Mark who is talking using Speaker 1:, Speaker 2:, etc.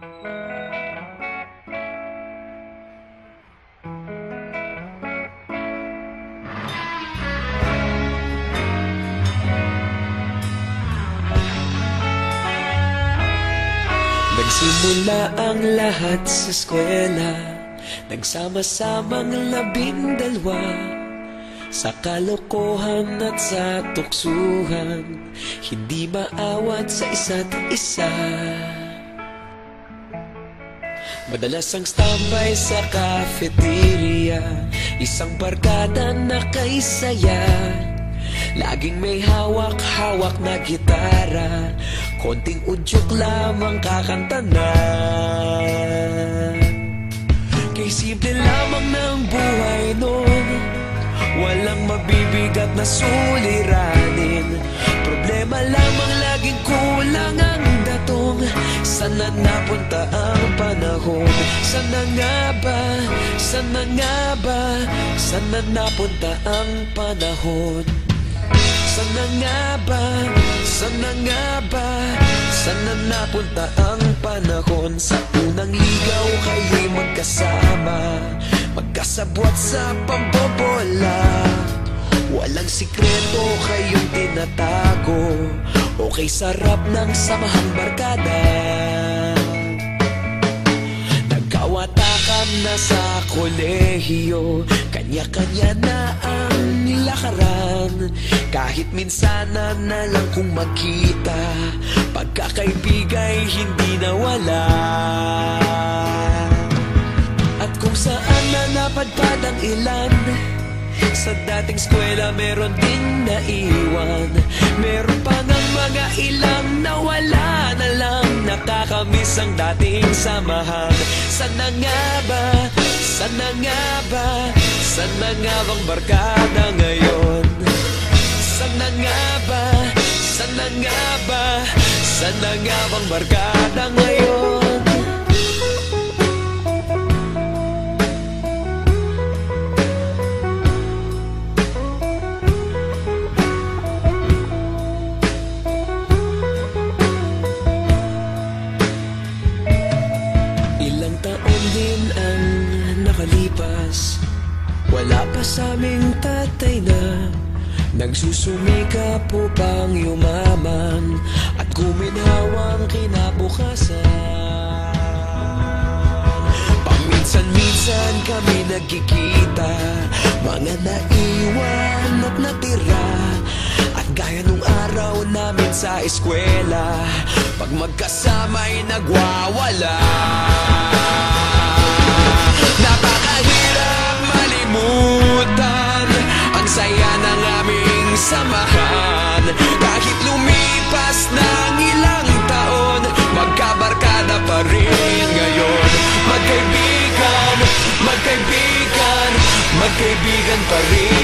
Speaker 1: Nagsimula ang lahat sa eskwela, nagsama-samang 12 sa kalokohan at sa tuksuhan, hindi maawat sa isa't isa. Madalas ang standby sa cafeteria, isang barkada na kay saya. Laging may hawak-hawak na gitara, konting udyok lamang kakanta na. Kay simple lamang ng buhay noon, walang mabibigat na suliranin. Problema lamang laging kulang ang datong. Sana napunta ang panahon? Sana nga ba? Sana nga ba? Sana napunta ang panahon? Sana nga ba? Sana nga ba? Sana napunta ang panahon? Sa unang ligaw kayo'y magkasama, magkasabwat sa pambobola. Walang sikreto kayong tinatago, okay sarap ng samahang barkada. Nagkawatakan na sa kolehiyo, kanya-kanya na ang lakaran. Kahit minsan na lang kung magkita, pagkakaibigay hindi nawala. At kung saan na napadpad ang ilan, sa dating eskwela meron ding naiwan. Meron pa ng mga ilang nawala na lang, nakakamiss ang dating samahan. Sana nga ba? Sana nga ba? Sana nga bang barkada ngayon? Sana nga ba? Sana nga ba? Sana nga bang barkada ngayon? Ilang taon din ang nakalipas, wala pa sa aming tatay na nagsusumikap upang yumaman at guminhawang kinabukasan. Paminsan-minsan kami nagkikita, mga naiwan at natira. At gaya nung araw namin sa eskwela, pag magkasama'y nagwawala. Napakahirap malimutan ang saya ng aming samahan. Kahit lumipas ng ilang taon, magkabarkada pa rin ngayon. Magkaibigan, magkaibigan, magkaibigan pa rin.